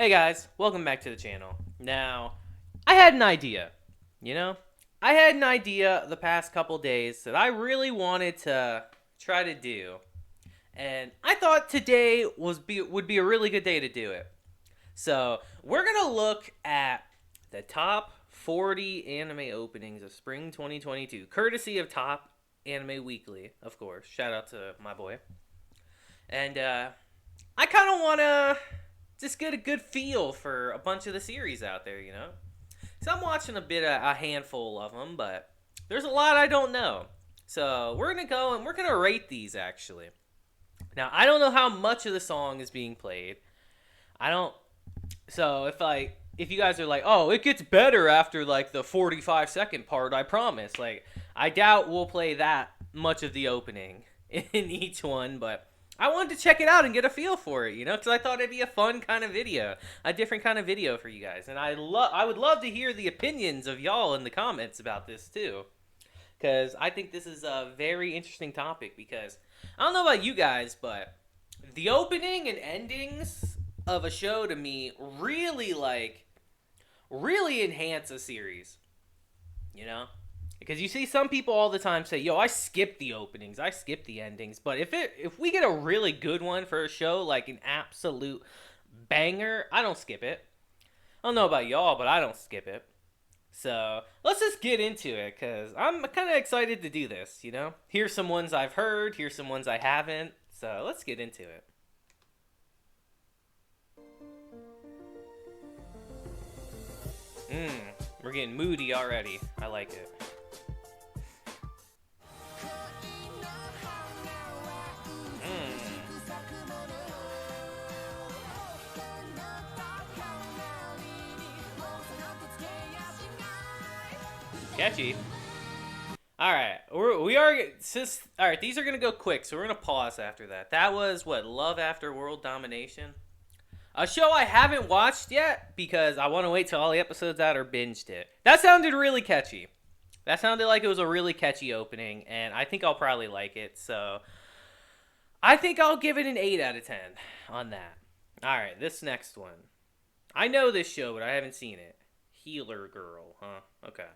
Hey guys, welcome back to the channel. Now, I had an idea, you know? I had an idea the past couple days that I really wanted to try to do. And I thought today would be a really good day to do it. So, we're going to look at the top 40 anime openings of spring 2022, courtesy of Top Anime Weekly, of course. Shout out to my boy. And I kind of want to just get a good feel for a bunch of the series out there, you know? So I'm watching a handful of them, but there's a lot I don't know. So we're going to go and we're going to rate these actually. Now, I don't know how much of the song is being played. I don't. So if you guys are like, oh, it gets better after like the 45-second part, I promise. Like, I doubt we'll play that much of the opening in each one, but I wanted to check it out and get a feel for it, you know, because I thought it'd be a fun kind of video, a different kind of video for you guys. And I would love to hear the opinions of y'all in the comments about this too, because I think this is a very interesting topic. Because I don't know about you guys, but the opening and endings of a show to me really enhance a series, you know. Because you see some people all the time say, "Yo, I skip the openings, I skip the endings." But if we get a really good one for a show, like an absolute banger, I don't skip it. I don't know about y'all, but I don't skip it. So let's just get into it, because I'm kind of excited to do this. You know, here's some ones I've heard, here's some ones I haven't. So let's get into it. We're getting moody already. I like it. Catchy. All right, we are since all right. These are gonna go quick, so we're gonna pause after that. That was what, Love After World Domination, a show I haven't watched yet because I want to wait till all the episodes out or binged it. That sounded really catchy. That sounded like it was a really catchy opening, and I think I'll probably like it. So I think I'll give it an 8 out of 10 on that. All right, this next one. I know this show, but I haven't seen it. Healer Girl, huh? Okay.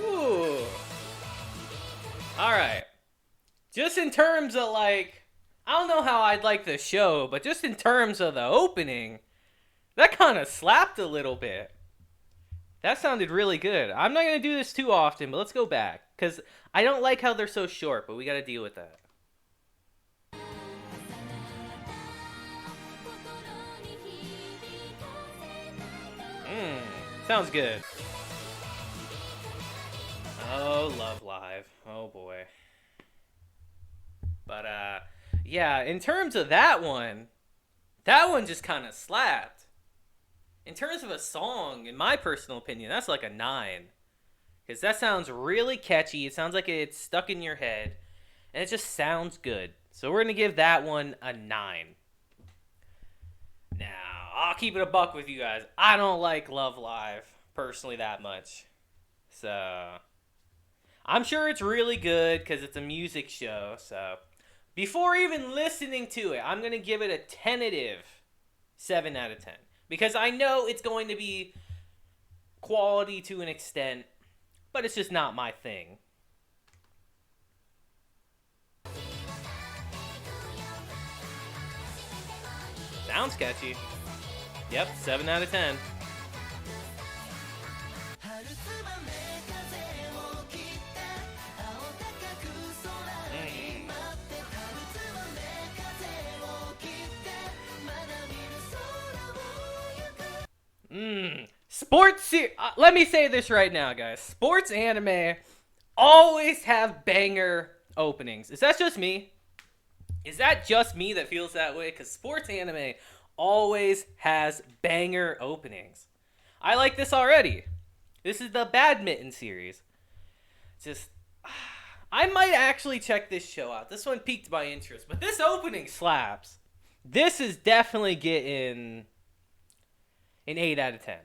Ooh. All right. Just in terms of like, I don't know how I'd like the show, but just in terms of the opening, that kind of slapped a little bit. That sounded really good. I'm not going to do this too often, but let's go back. Because I don't like how they're so short, but we got to deal with that. Sounds good. Oh, Love Live. Oh, boy. But, yeah, in terms of that one just kind of slapped. In terms of a song, in my personal opinion, that's like a 9. Because that sounds really catchy. It sounds like it's stuck in your head. And it just sounds good. So we're going to give that one a 9. Now, I'll keep it a buck with you guys. I don't like Love Live personally that much. So I'm sure it's really good because it's a music show. So before even listening to it, I'm going to give it a tentative 7 out of 10. Because I know it's going to be quality to an extent, but it's just not my thing. Sounds catchy. Yep, 7 out of 10. Let me say this right now, guys. Sports anime always have banger openings. Is that just me? Is that just me that feels that way? Because sports anime always has banger openings. I like this already. This is the badminton series. Just, I might actually check this show out. This one piqued my interest, but this opening slaps. This is definitely getting an 8 out of 10.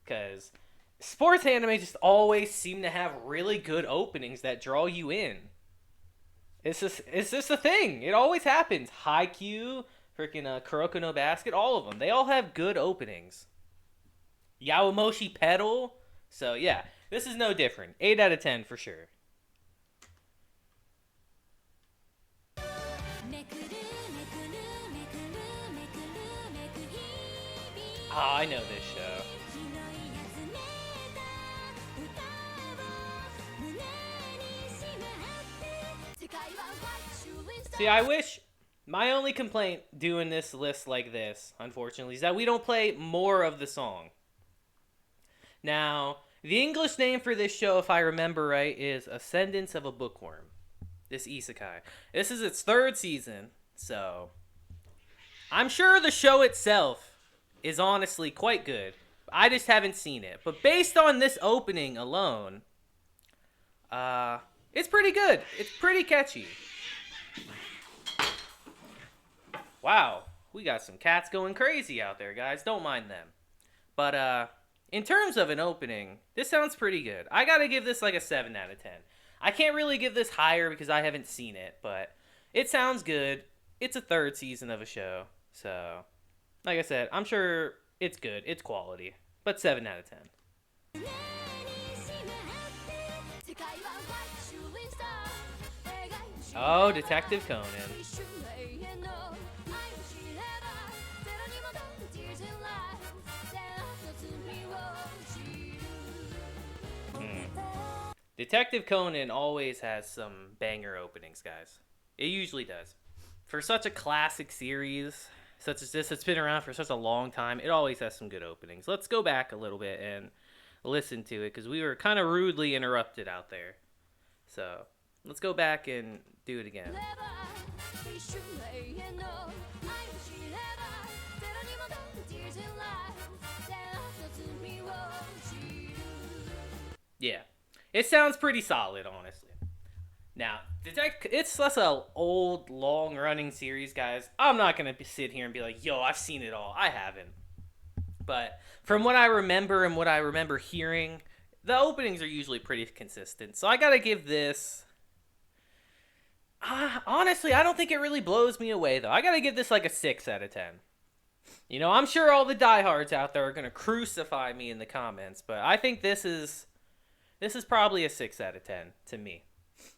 because sports anime just always seem to have really good openings that draw you in. It's just a thing. It always happens. Haikyuu, freaking Kuroko no Basket, all of them. They all have good openings. Yaomoshi Pedal. So yeah, this is no different. 8 out of 10 for sure. Oh, I know this show. See, I wish... My only complaint doing this list like this, unfortunately, is that we don't play more of the song. Now, the English name for this show, if I remember right, is Ascendance of a Bookworm. This isekai. This is its 3rd season, so... I'm sure the show itself is honestly quite good. I just haven't seen it. But based on this opening alone, it's pretty good. It's pretty catchy. Wow, we got some cats going crazy out there, guys. Don't mind them. But, in terms of an opening, this sounds pretty good. I gotta give this like a 7 out of 10. I can't really give this higher because I haven't seen it, but it sounds good. It's a 3rd season of a show, so... Like I said, I'm sure it's good. It's quality. But 7 out of 10. Oh, Detective Conan. Detective Conan always has some banger openings, guys. It usually does. For such a classic series, such as this, it's been around for such a long time, it always has some good openings. Let's go back a little bit and listen to it, because we were kind of rudely interrupted out there. So, let's go back and do it again. Yeah. It sounds pretty solid, honestly. Now, it's less an old, long-running series, guys. I'm not going to sit here and be like, yo, I've seen it all. I haven't. But from what I remember and what I remember hearing, the openings are usually pretty consistent. So I got to give this... honestly, I don't think it really blows me away, though. I got to give this like a 6 out of 10. You know, I'm sure all the diehards out there are going to crucify me in the comments, but I think this is probably a 6 out of 10 to me.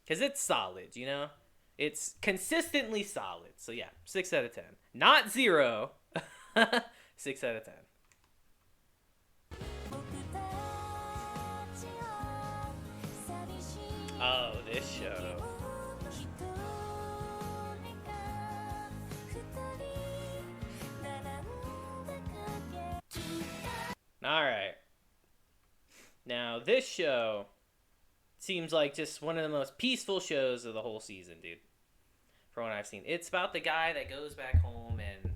Because it's solid, you know? It's consistently solid. So yeah, 6 out of 10. Not 0. 6 out of 10. Oh, this show. Alright. Now, this show seems like just one of the most peaceful shows of the whole season, dude. From what I've seen. It's about the guy that goes back home and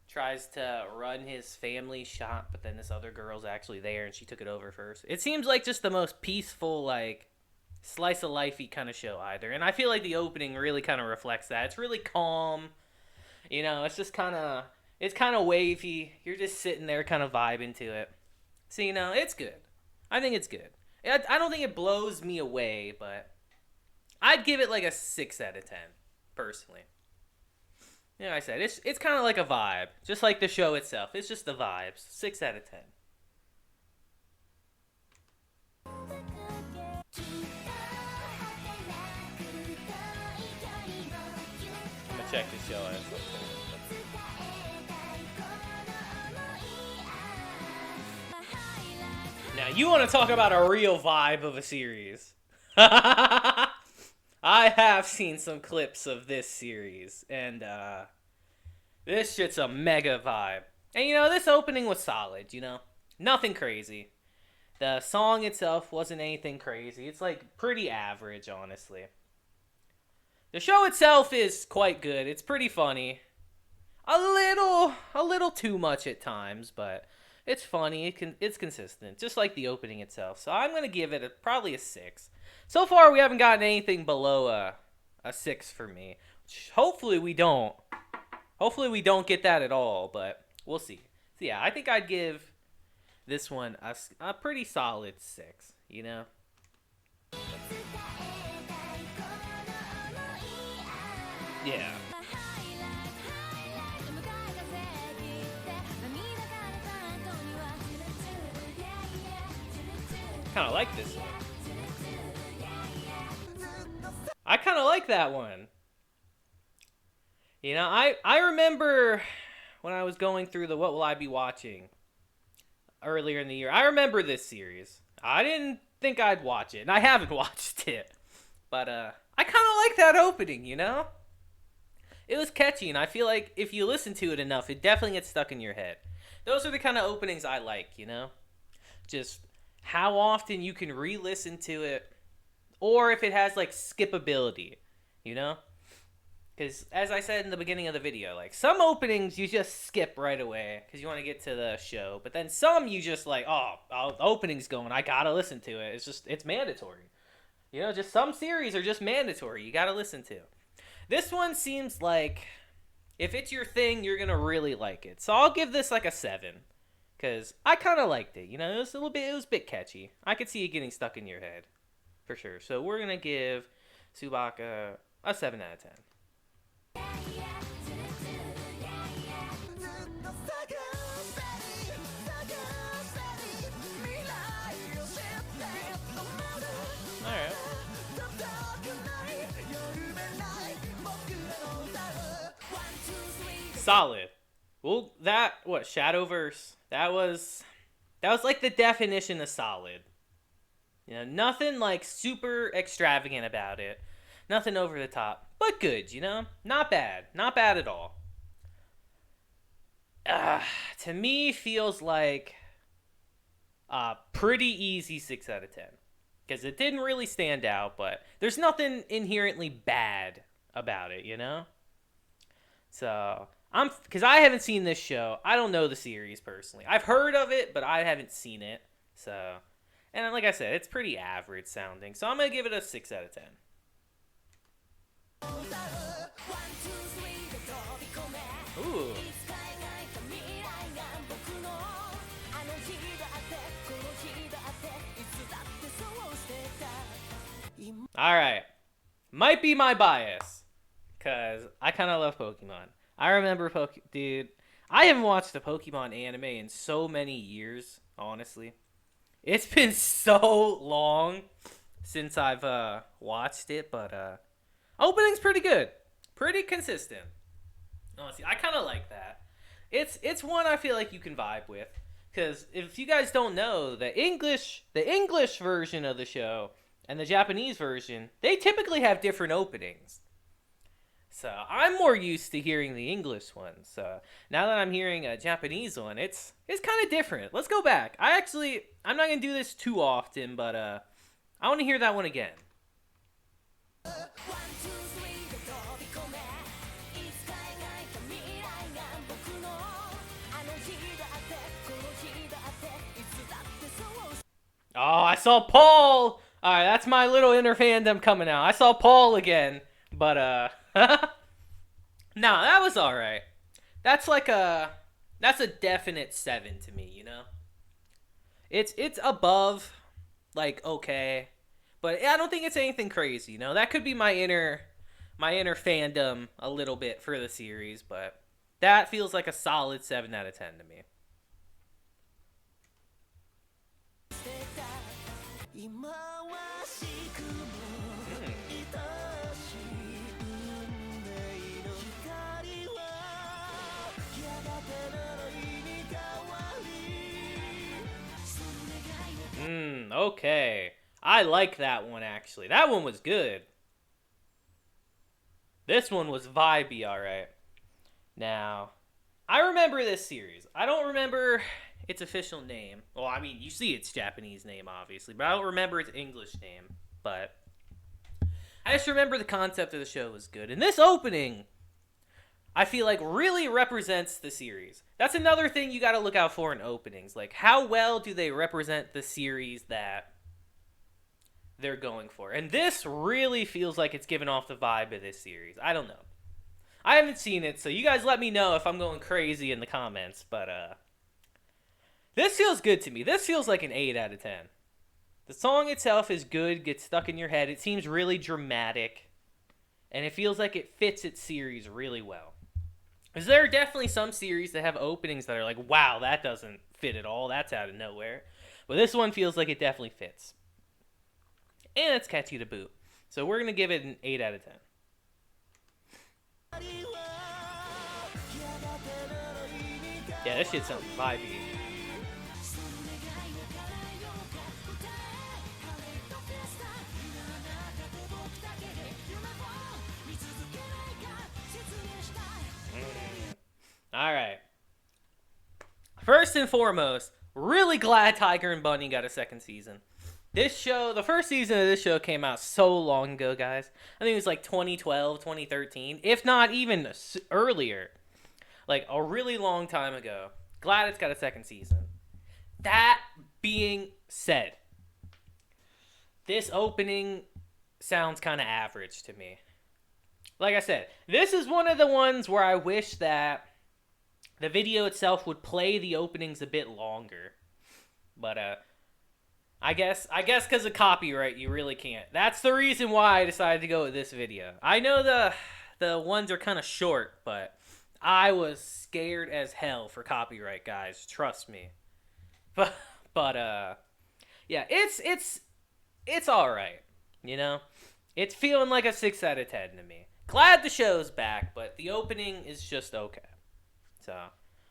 tries to run his family shop, but then this other girl's actually there and she took it over first. It seems like just the most peaceful, like, slice of lifey kind of show either. And I feel like the opening really kind of reflects that. It's really calm. You know, it's just kind of... It's kind of wavy. You're just sitting there kind of vibing to it. So, you know, it's good. I think it's good. I don't think it blows me away, but I'd give it like a 6 out of 10, personally. Yeah, like I said, it's kind of like a vibe. Just like the show itself. It's just the vibes. 6 out of 10. I'm gonna check this show out. Now, you want to talk about a real vibe of a series. I have seen some clips of this series, and this shit's a mega vibe. And, you know, this opening was solid, you know? Nothing crazy. The song itself wasn't anything crazy. It's, like, pretty average, honestly. The show itself is quite good. It's pretty funny. A little too much at times, but... It's funny. It's consistent, just like the opening itself. So I'm gonna give it probably a 6. So far, we haven't gotten anything below a 6 for me. Hopefully we don't. Hopefully we don't get that at all, but we'll see. So yeah, I think I'd give This one, a pretty solid 6, you know? Yeah. Kind of like this one. I kind of like that one. You know, I remember when I was going through the What Will I Be Watching earlier in the year. I remember this series. I didn't think I'd watch it, and I haven't watched it. But I kind of like that opening, you know? It was catchy, and I feel like if you listen to it enough, it definitely gets stuck in your head. Those are the kind of openings I like, you know? Just how often you can re-listen to it, or if it has like skippability, you know? Because as I said in the beginning of the video, like some openings you just skip right away because you want to get to the show, but then some you just like, the opening's going, I gotta listen to it. It's mandatory. You know, just some series are just mandatory. You gotta listen to. This one seems like if it's your thing, you're gonna really like it. So I'll give this like a 7. Because I kind of liked it. You know, it was a bit catchy. I could see it getting stuck in your head. For sure. So we're going to give Tsubaka a 7 out of 10. Alright. Solid. Well, Shadowverse? That was like the definition of solid. You know, nothing like super extravagant about it. Nothing over the top. But good, you know? Not bad. Not bad at all. To me, feels like a pretty easy 6 out of 10. Because it didn't really stand out, but there's nothing inherently bad about it, you know? So, because I haven't seen this show. I don't know the series personally. I've heard of it, but I haven't seen it. So, and like I said, it's pretty average sounding. So I'm going to give it a 6 out of 10. Ooh. Alright. Might be my bias. Because I kind of love Pokemon. I remember Dude, I haven't watched a Pokemon anime in so many years, honestly. It's been so long since I've watched it, but opening's pretty good. Pretty consistent. Honestly, I kind of like that. It's one I feel like you can vibe with. Because if you guys don't know, the English version of the show and the Japanese version, they typically have different openings. So I'm more used to hearing the English one. So now that I'm hearing a Japanese one, it's kind of different. Let's go back. I'm not gonna do this too often, but I want to hear that one again. Oh, I saw Paul. All right, that's my little inner fandom coming out. I saw Paul again, but no, that was all right. That's a definite 7 to me, you know? It's above like okay, but I don't think it's anything crazy, you know? That could be my inner fandom a little bit for the series, but that feels like a solid 7 out of 10 to me. Okay. I like that one, actually. That one was good. This one was vibey, alright. Now, I remember this series. I don't remember its official name. Well, I mean, you see its Japanese name, obviously, but I don't remember its English name. But I just remember the concept of the show was good. And this opening, I feel like really represents the series. That's another thing you got to look out for in openings. Like, how well do they represent the series that they're going for? And this really feels like it's giving off the vibe of this series. I don't know. I haven't seen it, so you guys let me know if I'm going crazy in the comments. But This feels good to me. This feels like an 8 out of 10. The song itself is good, gets stuck in your head. It seems really dramatic, and it feels like it fits its series really well. Because there are definitely some series that have openings that are like, wow, that doesn't fit at all. That's out of nowhere. But this one feels like it definitely fits. And it's catchy to boot. So we're going to give it an 8 out of 10. Yeah, this shit sounds vibey. Alright. First and foremost, really glad Tiger and Bunny got a second season. This show, the first season of this show came out so long ago, guys. I think it was like 2012, 2013, if not even earlier. Like a really long time ago. Glad it's got a second season. That being said, this opening sounds kind of average to me. Like I said, this is one of the ones where I wish that the video itself would play the openings a bit longer. But I guess because of copyright, you really can't. That's the reason why I decided to go with this video. I know the ones are kind of short, but I was scared as hell for copyright, guys. Trust me. But yeah, it's all right. You know, it's feeling like a 6 out of 10 to me. Glad the show's back, but the opening is just okay. So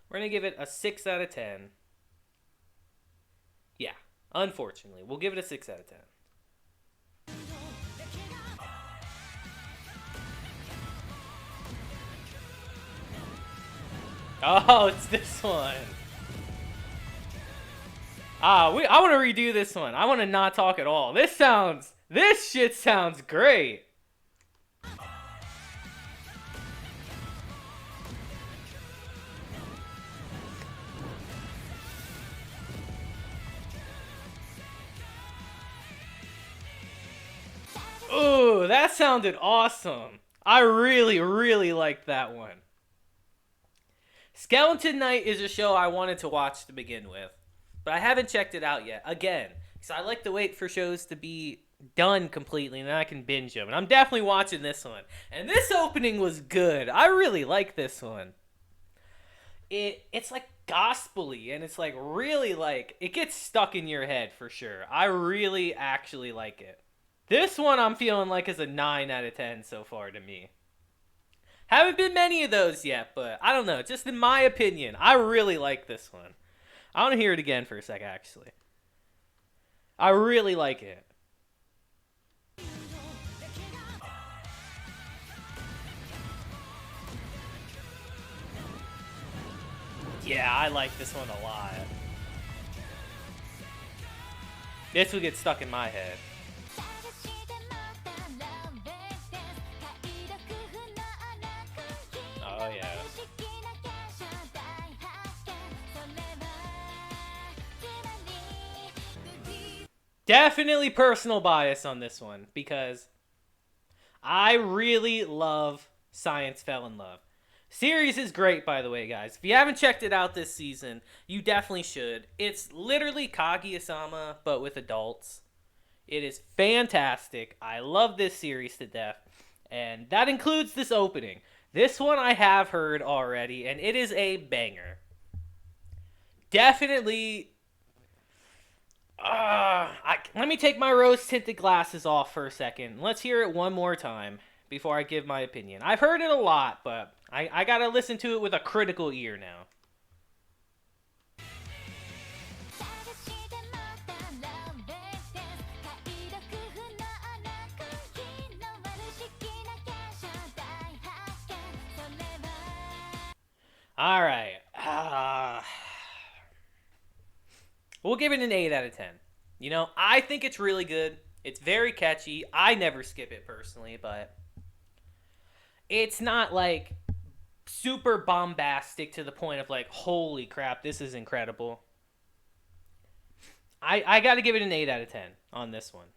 we're gonna give it a 6 out of 10. Yeah. Unfortunately, we'll give it a 6 out of 10. Oh, it's this one. I want to redo this one. I want to not talk at all. This shit sounds great. Ooh, that sounded awesome. I really, really liked that one. Skeleton Knight is a show I wanted to watch to begin with, but I haven't checked it out yet. Again, because I like to wait for shows to be done completely and then I can binge them. And I'm definitely watching this one. And this opening was good. I really like this one. It's like gospel-y, and it's like really like, it gets stuck in your head for sure. I really actually like it. This one I'm feeling like is a 9 out of 10 so far to me. Haven't been many of those yet, but I don't know. Just in my opinion, I really like this one. I want to hear it again for a sec, actually. I really like it. Yeah, I like this one a lot. This will get stuck in my head. Oh, yeah. Definitely personal bias on this one, because I really love Science Fell in Love. Series is great, by the way, guys. If you haven't checked it out this season, you definitely should. It's literally Kaguya-sama, but with adults. It is fantastic. I love this series to death, and that includes this opening. This one I have heard already, and it is a banger. Definitely. Let me take my rose-tinted glasses off for a second. Let's hear it one more time before I give my opinion. I've heard it a lot, but I gotta listen to it with a critical ear now. Alright. We'll give it an 8 out of 10. You know, I think it's really good. It's very catchy. I never skip it personally, but it's not like super bombastic to the point of like, holy crap, this is incredible. I got to give it an 8 out of 10 on this one.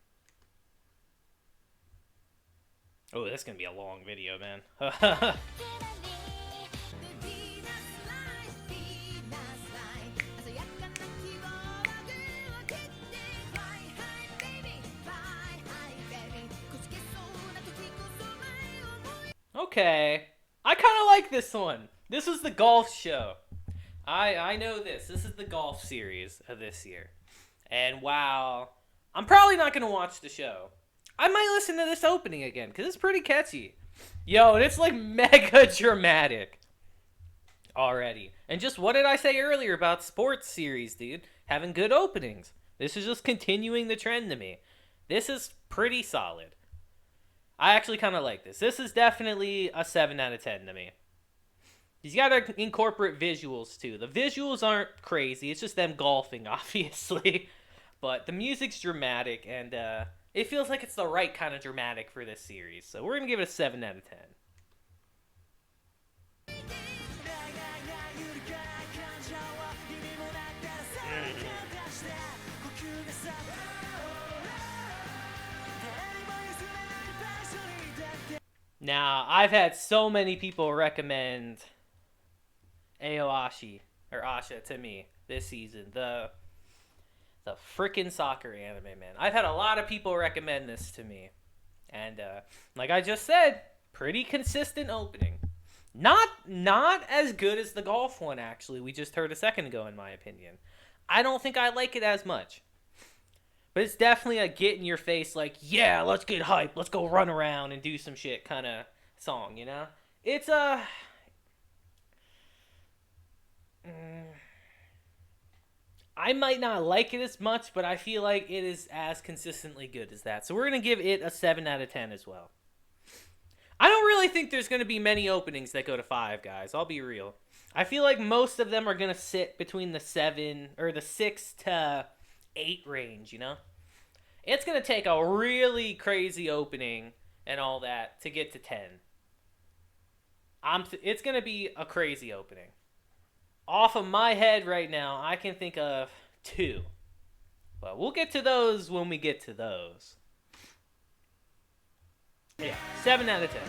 Oh, this is going to be a long video, man. Okay. I kind of like this one. This is the golf show. I know this. This is the golf series of this year. And wow, I'm probably not going to watch the show. I might listen to this opening again because it's pretty catchy. Yo, and it's like mega dramatic already. And just what did I say earlier about sports series, dude? Having good openings. This is just continuing the trend to me. This is pretty solid. I actually kind of like this. This is definitely a 7 out of 10 to me. You gotta incorporate visuals too. The visuals aren't crazy. It's just them golfing, obviously. But the music's dramatic, and it feels like it's the right kind of dramatic for this series. So we're gonna give it a 7 out of 10. Now, I've had so many people recommend Aoashi or Asha to me this season. The freaking soccer anime, man. I've had a lot of people recommend this to me. And like I just said, pretty consistent opening. Not as good as the golf one, actually. We just heard a second ago, in my opinion. I don't think I like it as much. But it's definitely a get in your face, like, yeah, let's get hyped. Let's go run around and do some shit kind of song, you know? It's a... I might not like it as much, but I feel like it is as consistently good as that. So we're going to give it a 7 out of 10 as well. I don't really think there's going to be many openings that go to 5, guys. I'll be real. I feel like most of them are going to sit between the 7 or the 6 to 8 range, you know? It's going to take a really crazy opening and all that to get to 10. It's going to be a crazy opening. Off of my head right now, I can think of 2. But we'll get to those when we get to those. Yeah, 7 out of 10.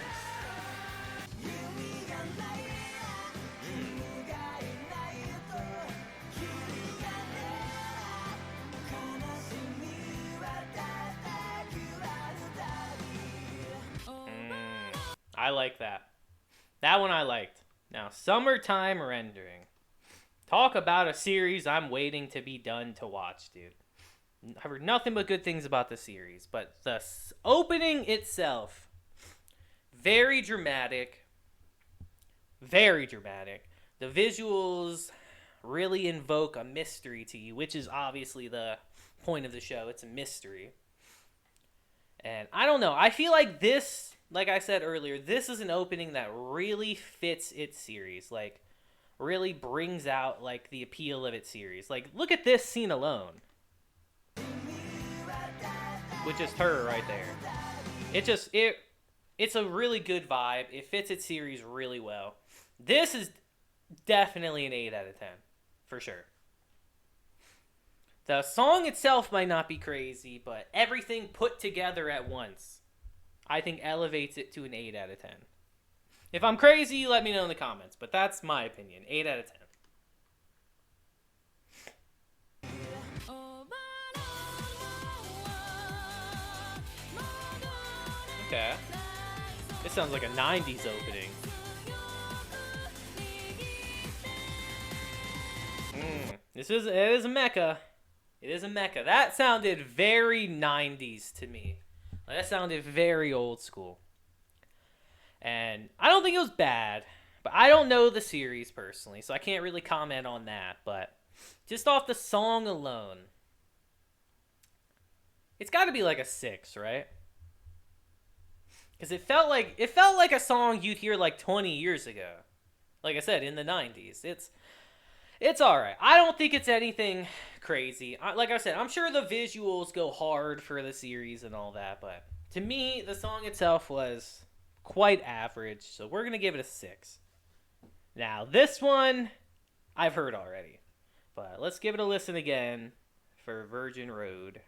I like that. That one I liked. Now, Summertime Rendering. Talk about a series I'm waiting to be done to watch, dude. I've heard nothing but good things about the series, but the opening itself, very dramatic. Very dramatic. The visuals really invoke a mystery to you, which is obviously the point of the show. It's a mystery. And I don't know. I feel like this, like I said earlier, this is an opening that really fits its series. Like, really brings out, like, the appeal of its series. Like, look at this scene alone. Which is her right there. It's a really good vibe. It fits its series really well. This is definitely an 8 out of 10. For sure. The song itself might not be crazy, but everything put together at once, I think elevates it to an 8 out of 10. If I'm crazy, let me know in the comments, but that's my opinion. 8 out of 10. Okay. This sounds like a 90s opening. It is a mecha. It is a mecha. That sounded very 90s to me. That sounded very old school. And I don't think it was bad, but I don't know the series personally, so I can't really comment on that. But just off the song alone, it's got to be like a 6, right? Because it felt like a song you'd hear like 20 years ago. Like I said, in the 90s. It's all right. I don't think it's anything crazy. Like I said, I'm sure the visuals go hard for the series and all that, but to me, the song itself was quite average, so we're going to give it a 6. Now, this one, I've heard already, but let's give it a listen again for Virgin Road.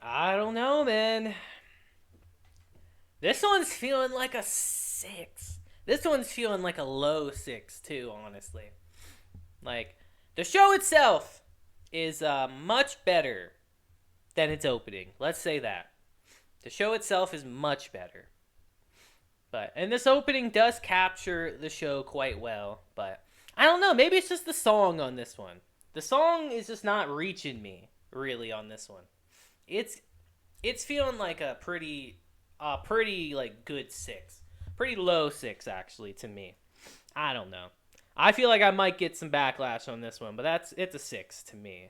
I don't know, man. This one's feeling like a 6. This one's feeling like a low 6 too, honestly. Like, the show itself is much better than its opening. Let's say that. The show itself is much better. And this opening does capture the show quite well, but I don't know, maybe it's just the song on this one. The song is just not reaching me really on this one. It's feeling like a pretty like good 6. Pretty low 6 actually to me. I don't know. I feel like I might get some backlash on this one, but it's a 6 to me.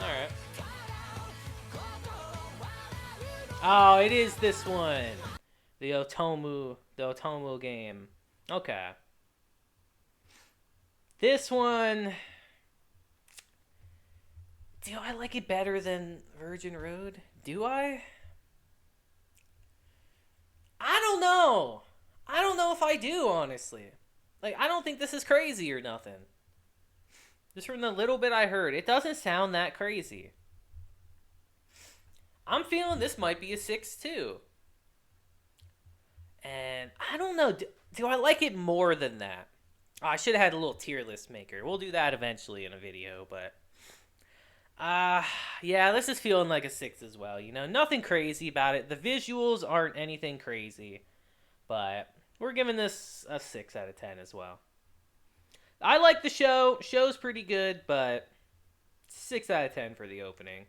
Alright. Oh, it is this one. The Otomu game. Okay. This one, do I like it better than Virgin Road? Do I? I don't know. I don't know if I do, honestly. Like, I don't think this is crazy or nothing. Just from the little bit I heard, it doesn't sound that crazy. I'm feeling this might be a 6 too. And I don't know. Do I like it more than that? Oh, I should have had a little tier list maker. We'll do that eventually in a video, but yeah, this is feeling like a 6 as well. You know, nothing crazy about it. The visuals aren't anything crazy, but we're giving this a 6 out of 10 as well. I like the show. Show's pretty good, but 6 out of 10 for the opening.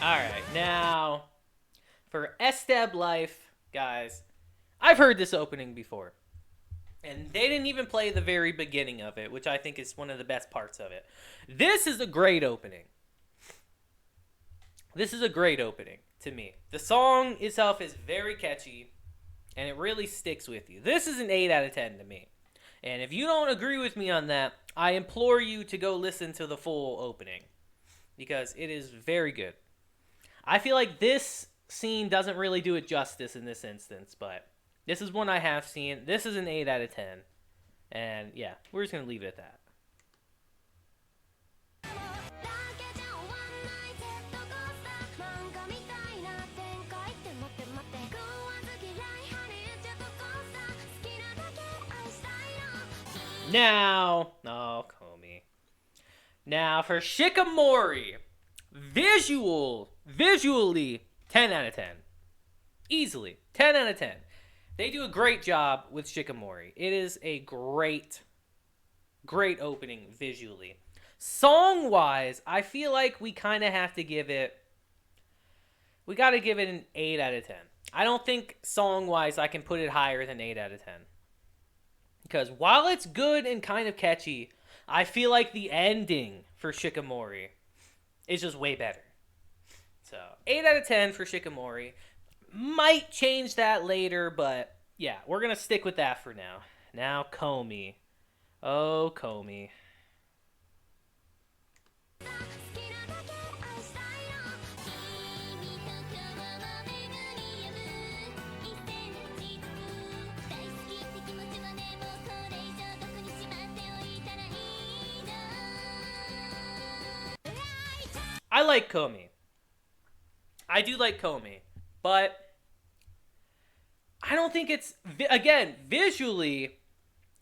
Alright, now, for STEB Life, guys, I've heard this opening before. And they didn't even play the very beginning of it, which I think is one of the best parts of it. This is a great opening. This is a great opening to me. The song itself is very catchy, and it really sticks with you. This is an 8 out of 10 to me. And if you don't agree with me on that, I implore you to go listen to the full opening, because it is very good. I feel like this scene doesn't really do it justice in this instance, but this is one I have seen. This is an 8 out of 10. And yeah, we're just going to leave it at that. Now, oh, Komi. Now for Shikamori. Visually, 10 out of 10. Easily, 10 out of 10. They do a great job with Shikamori. It is a great opening visually. Song-wise, I feel like we kind of have to give it... We got to give it an 8 out of 10. I don't think song-wise I can put it higher than 8 out of 10. Because while it's good and kind of catchy, I feel like the ending for Shikamori is just way better. So, 8 out of 10 for Shikamori. Might change that later, but yeah, we're going to stick with that for now. Now, Komi. Oh, Komi. I like Komi. I do like Komi, but I don't think it's... Again, visually,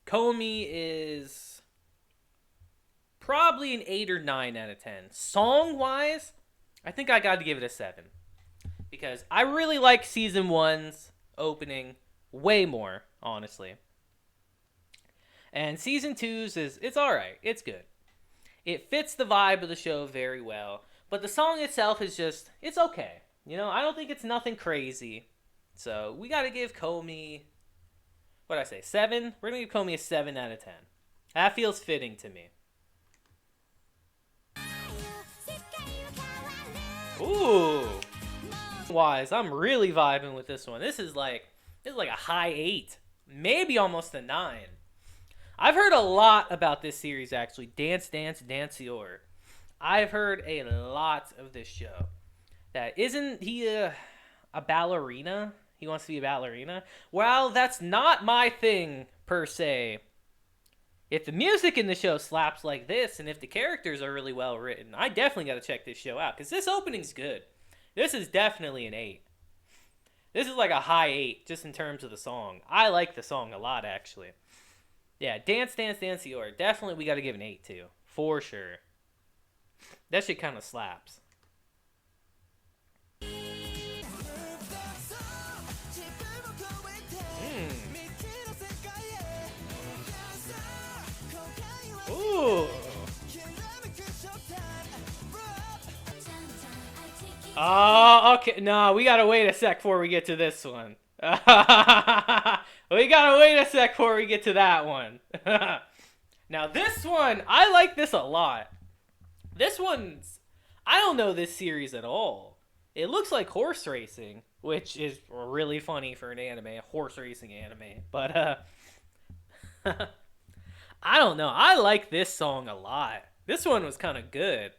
Komi is probably an 8 or 9 out of 10. Song-wise, I think I got to give it a 7. Because I really like Season 1's opening way more, honestly. And Season 2's it's alright. It's good. It fits the vibe of the show very well. But the song itself is just... It's okay. You know, I don't think it's nothing crazy. So, we got to give Komi... What did I say? 7? We're going to give Komi a 7 out of 10. That feels fitting to me. Ooh! Wise, I'm really vibing with this one. This is like a high 8. Maybe almost a 9. I've heard a lot about this series, actually. Dance, Dancier. I've heard a lot of this show. That isn't he a ballerina? He wants to be a ballerina. Well, that's not my thing per se. If the music in the show slaps like this, and if the characters are really well written, I definitely got to check this show out because this opening's good. This is definitely an 8. This is like a high 8 just in terms of the song. I like the song a lot actually. Yeah, Dance Dance Dance Dior. Definitely we got to give an 8 to. For sure. That shit kind of slaps. Ooh. Oh, okay. No, we gotta wait a sec before we get to this one. We gotta wait a sec before we get to that one. Now, this one, I like this a lot. This one's... I don't know this series at all. It looks like horse racing, which is really funny for an anime, a horse racing anime. But, I don't know. I like this song a lot. This one was kind of good.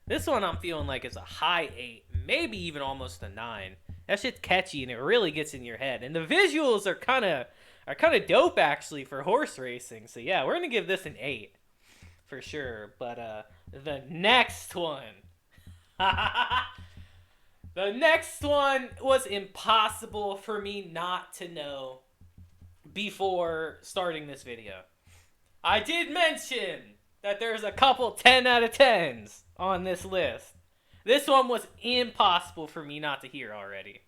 This one I'm feeling like is a high 8, maybe even almost a 9. That shit's catchy and it really gets in your head. And the visuals are kind of dope actually for horse racing. So yeah, we're gonna give this an 8 for sure. But the next one, the next one was impossible for me not to know before starting this video. I did mention that there's a couple 10 out of 10s on this list. This one was impossible for me not to hear already.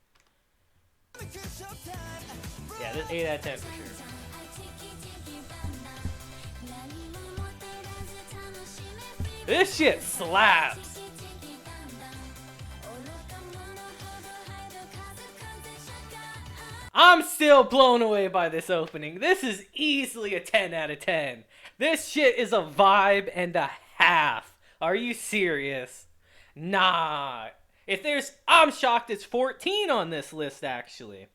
Yeah, this 8 out of 10 for sure. This shit slaps. I'm still blown away by this opening. This is easily a 10 out of 10. This shit is a vibe and a half. Are you serious? Nah. I'm shocked it's 14 on this list actually.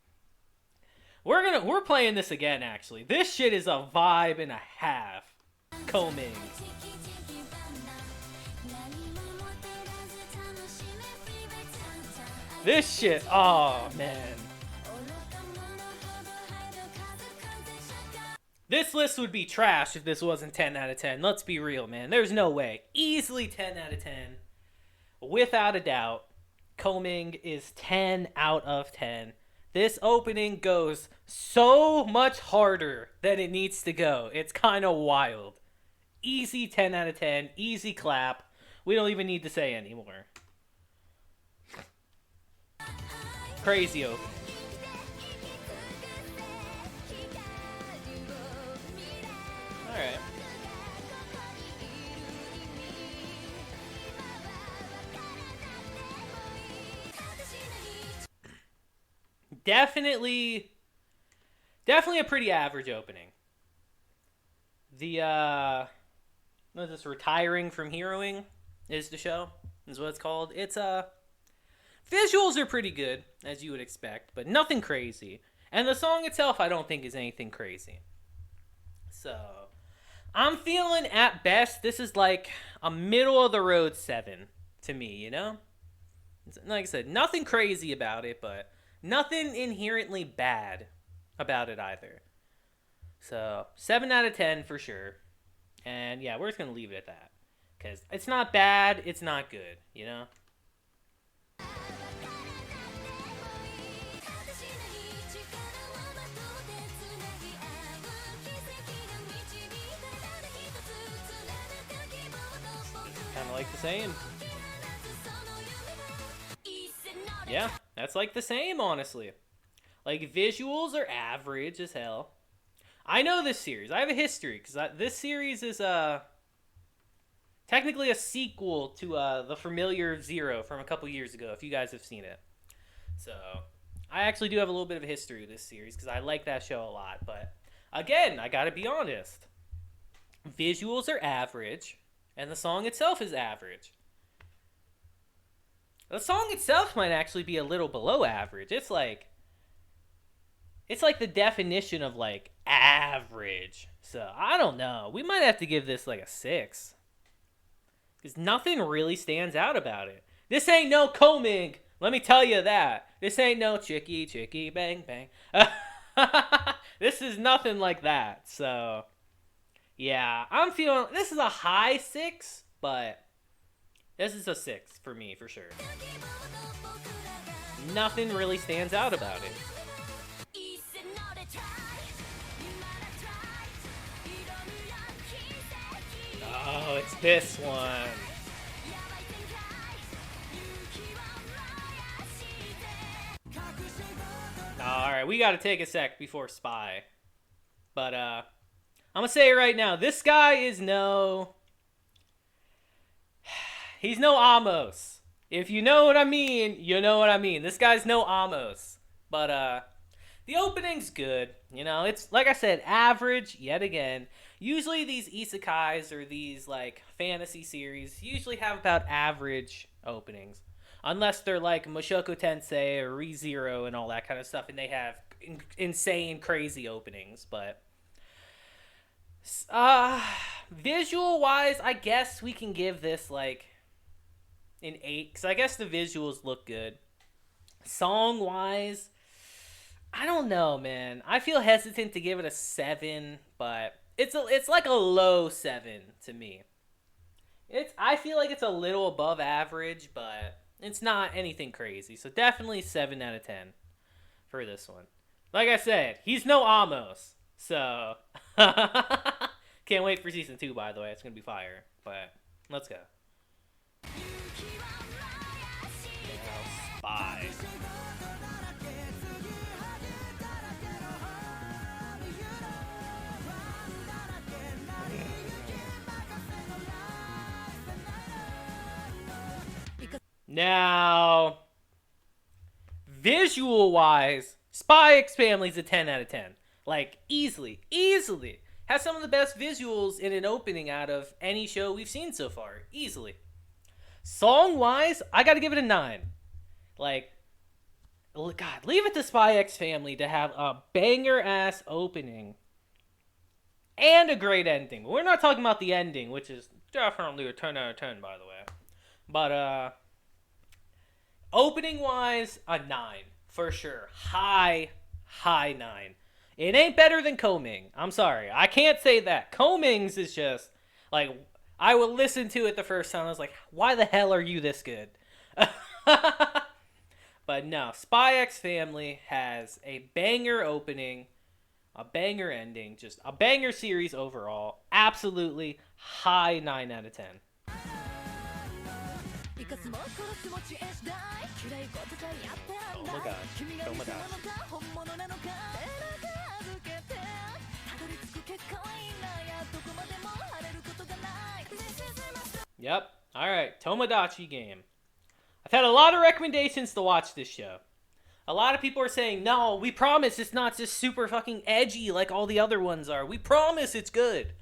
We're playing this again actually. This shit is a vibe and a half. Combing. This shit, oh man. This list would be trash if this wasn't 10 out of 10. Let's be real, man. There's no way. Easily 10 out of 10. Without a doubt. Combing is 10 out of 10. This opening goes so much harder than it needs to go. It's kind of wild. Easy 10 out of 10. Easy clap. We don't even need to say anymore. Crazy opening. Alright. Definitely a pretty average opening. The what is this, Retiring from Heroing is the show, is what it's called. It's visuals are pretty good, as you would expect, but nothing crazy. And the song itself I don't think is anything crazy. So I'm feeling at best this is like a middle of the road 7 to me, you know? Like I said, nothing crazy about it, but nothing inherently bad about it either. So 7 out of 10 for sure. And yeah, we're just going to leave it at that. Because it's not bad, it's not good, you know? Kind of like the same. Yeah, that's like the same, honestly. Like, visuals are average as hell. I know this series. I have a history, because this series is technically a sequel to The Familiar Zero from a couple years ago, if you guys have seen it. So, I actually do have a little bit of a history with this series, because I like that show a lot. But, again, I gotta be honest. Visuals are average, and the song itself is average. The song itself might actually be a little below average. It's like the definition of like average. So I don't know. We might have to give this like a 6. Because nothing really stands out about it. This ain't no Combing Let me tell you that. This ain't no chicky chicky bang bang. This is nothing like that. So, yeah, I'm feeling this is a high 6, but this is a 6 for me for sure. Nothing really stands out about it. Oh, it's this one. Alright, we gotta take a sec before Spy. But, I'm gonna say it right now. This guy is no... He's no Amos. If you know what I mean, you know what I mean. This guy's no Amos. But, the opening's good. You know, it's, like I said, average, yet again. Usually these isekais or these, like, fantasy series usually have about average openings. Unless they're like Mushoku Tensei or ReZero and all that kind of stuff, and they have insane, crazy openings. But visual-wise, I guess we can give this like an 8, because I guess the visuals look good. Song-wise, I don't know, man. I feel hesitant to give it a 7, but it's like a low 7 to me. I feel like it's a little above average, but it's not anything crazy. So definitely 7 out of 10 for this one. Like I said, he's no Amos. So can't wait for season 2, by the way. It's going to be fire. But let's go. Now, Spy. Now, visual-wise, Spy X Family's a 10 out of 10. Like, easily. Has some of the best visuals in an opening out of any show we've seen so far. Easily. Song-wise, I gotta give it a 9. Like, God, leave it to Spy X Family to have a banger-ass opening and a great ending. We're not talking about the ending, which is definitely a 10 out of 10, by the way. But, opening wise, a 9 for sure. High 9. It ain't better than Koming. I'm sorry, I can't say that. Koming's is just like, I would listen to it the first time. I was like, why the hell are you this good? But no, Spy X Family has a banger opening, a banger ending, just a banger series overall. Absolutely high 9 out of 10. Oh my god. Oh my god. Yep. Alright. Tomodachi Game. I've had a lot of recommendations to watch this show. A lot of people are saying, no, we promise it's not just super fucking edgy like all the other ones are. We promise it's good.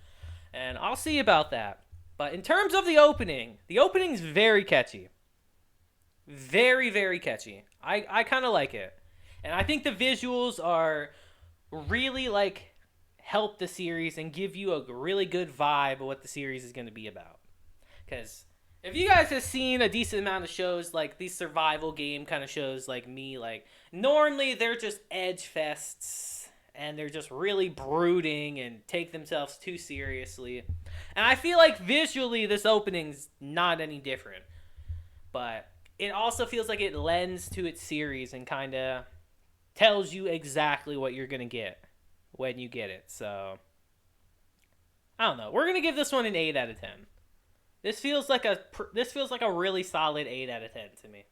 And I'll see about that. But in terms of the opening's very catchy. Very, very catchy. I kind of like it. And I think the visuals are really, like, help the series and give you a really good vibe of what the series is going to be about. Because if you guys have seen a decent amount of shows, like these survival game kind of shows like me, like, normally they're just edge fests and they're just really brooding and take themselves too seriously. And I feel like visually this opening's not any different. But it also feels like it lends to its series and kind of tells you exactly what you're going to get when you get it. So, I don't know. We're going to give this one an 8 out of 10. This feels like a really solid 8 out of 10 to me.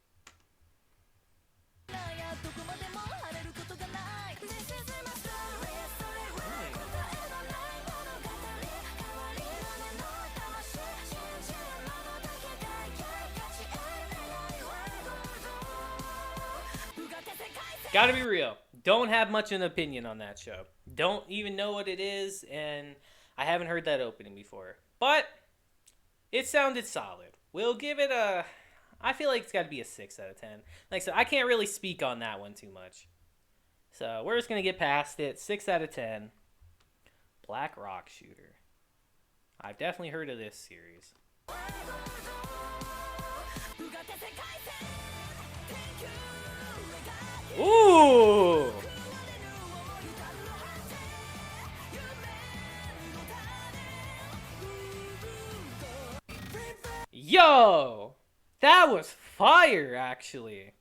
Gotta be real. Don't have much of an opinion on that show. Don't even know what it is, and I haven't heard that opening before. But it sounded solid. We'll give it a... I feel like it's got to be a 6 out of 10. Like I said, I can't really speak on that one too much. So we're just going to get past it. 6 out of 10. Black Rock Shooter. I've definitely heard of this series. Ooh! Yo! That was fire, actually.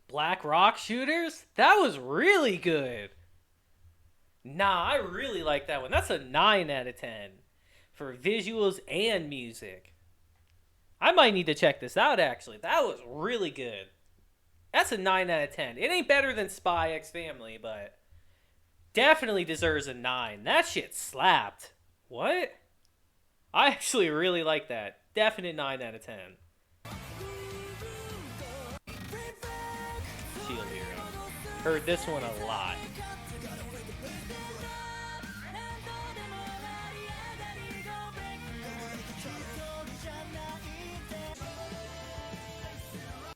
Black Rock Shooters? That was really good. Nah, I really like that one. That's a 9 out of 10 for visuals and music. I might need to check this out, actually. That was really good. That's a 9 out of 10. It ain't better than Spy X Family, but definitely deserves a 9. That shit slapped. What? I actually really like that. Definite 9 out of 10. Shield Hero. Heard this one a lot.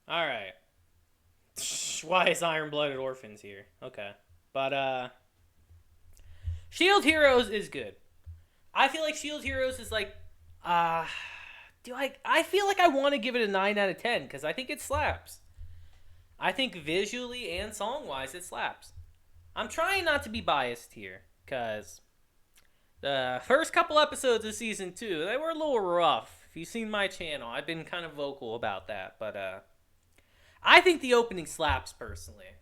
Alright. Why is Iron Blooded Orphans here? Okay. But, Shield Heroes is good. I feel like Shield Heroes is like, I feel like I want to give it a 9 out of 10 because I think it slaps. I think visually and song-wise it slaps. I'm trying not to be biased here because the first couple episodes of season 2, they were a little rough. If you've seen my channel, I've been kind of vocal about that, but I think the opening slaps personally.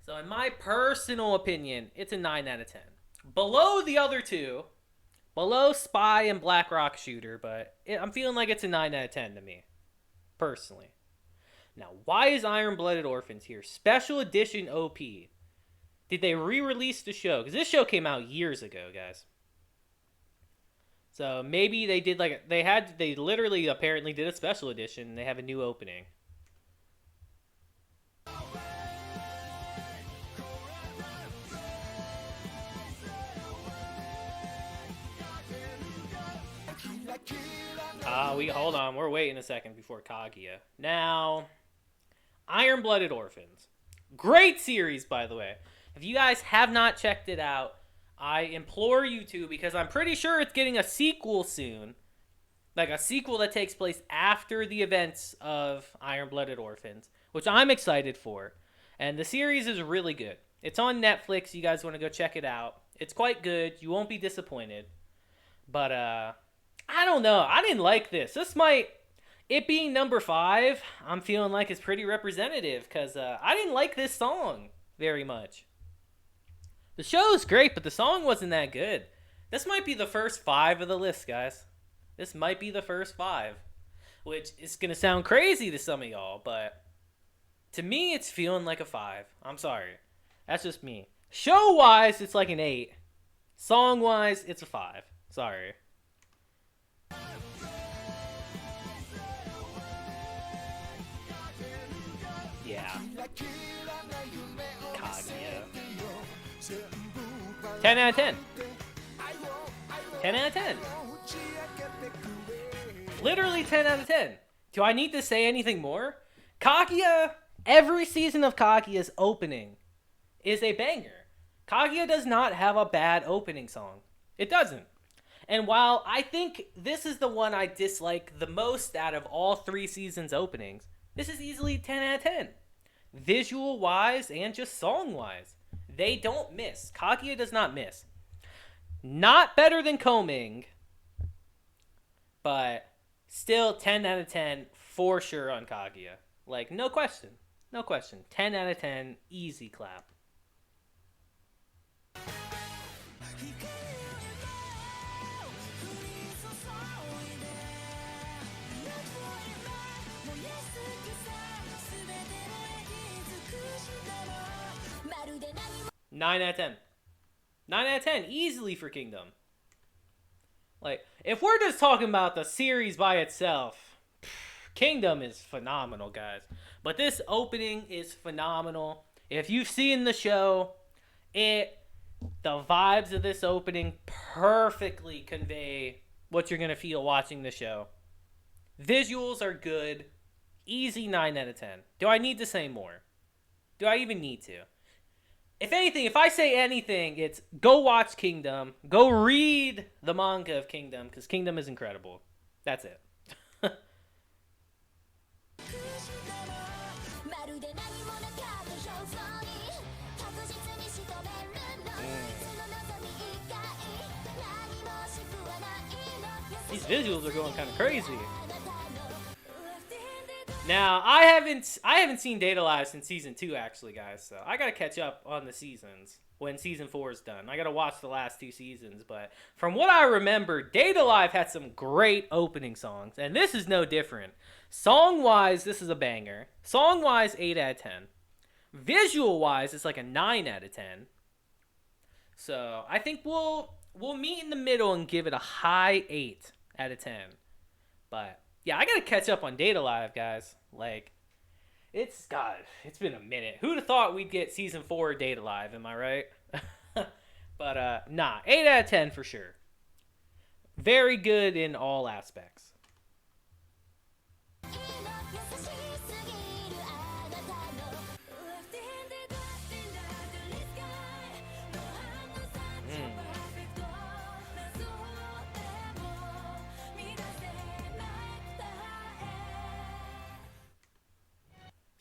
So in my personal opinion, it's a 9 out of 10. Below the other two, below Spy and Black Rock Shooter, but I'm feeling like it's a 9 out of 10 to me, personally. Now, why is Iron Blooded Orphans here? Special Edition OP. Did they re-release the show? Because this show came out years ago, guys. So maybe they did they literally apparently did a special edition and they have a new opening. Hold on, we're waiting a second before Kaguya. Now, Iron Blooded Orphans. Great series, by the way. If you guys have not checked it out, I implore you to, because I'm pretty sure it's getting a sequel soon. Like a sequel that takes place after the events of Iron Blooded Orphans, which I'm excited for. And the series is really good. It's on Netflix. You guys want to go check it out. It's quite good. You won't be disappointed. But, I don't know. I didn't like this. It being number 5, I'm feeling like it's pretty representative because I didn't like this song very much. The show's great, but the song wasn't that good. This might be the first 5 of the list, guys. This might be the first 5, which is going to sound crazy to some of y'all, but to me, it's feeling like a 5. I'm sorry. That's just me. Show-wise, it's like an 8. Song-wise, it's a 5. Sorry. Yeah. Kaguya. 10 out of 10. 10 out of 10. Literally 10 out of 10. Do I need to say anything more? Kaguya, every season of Kaguya's opening is a banger. Kaguya does not have a bad opening song. It doesn't. And while I think this is the one I dislike the most out of all 3 seasons' openings, this is easily 10 out of 10. Visual-wise and just song-wise. They don't miss. Kaguya does not miss. Not better than Koming, but still 10 out of 10 for sure on Kaguya. Like, no question. No question. 10 out of 10, easy clap. Nine out of 10. 9 out of 10, easily for Kingdom. Like, if we're just talking about the series by itself, Kingdom is phenomenal, guys. But this opening is phenomenal. If you've seen the show, the vibes of this opening perfectly convey what you're going to feel watching the show. Visuals are good. Easy 9 out of 10. Do I need to say more? Do I even need to? If anything, if I say anything, it's go watch Kingdom. Go read the manga of Kingdom, because Kingdom is incredible. That's it. These visuals are going kind of crazy. Now, I haven't seen Date A Live since season 2 actually, guys. So I gotta catch up on the seasons when season 4 is done. I gotta watch the last 2 seasons, but from what I remember, Date A Live had some great opening songs, and this is no different. Song wise, this is a banger. Song wise, 8 out of 10. Visual wise, it's like a 9 out of 10. So I think we'll meet in the middle and give it a high 8 out of 10. But yeah, I gotta catch up on Date A Live, guys. Like, it's been a minute. Who'd have thought we'd get season 4 of Date A Live? Am I right? But nah, 8 out of 10 for sure. Very good in all aspects.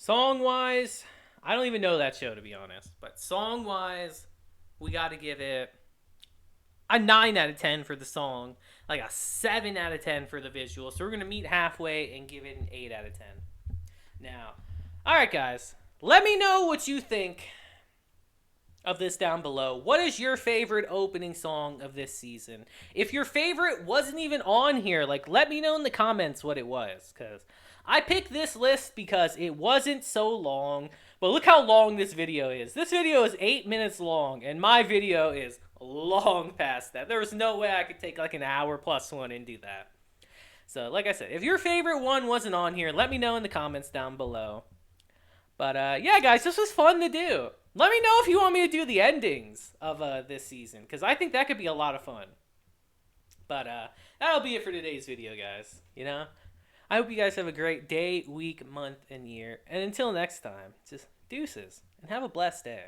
Song wise, I don't even know that show to be honest. But song wise, we got to give it a 9 out of 10 for the song, like a 7 out of 10 for the visual. So we're going to meet halfway and give it an 8 out of 10. Now, all right, guys, let me know what you think of this down below. What is your favorite opening song of this season? If your favorite wasn't even on here, like, let me know in the comments what it was, because I picked this list because it wasn't so long, but look how long this video is. This video is 8 minutes long, and my video is long past that. There was no way I could take like an hour plus one and do that. So, like I said, if your favorite one wasn't on here, let me know in the comments down below. But, yeah, guys, this was fun to do. Let me know if you want me to do the endings of this season, because I think that could be a lot of fun. But that'll be it for today's video, guys. You know? I hope you guys have a great day, week, month, and year. And until next time, just deuces, and have a blessed day.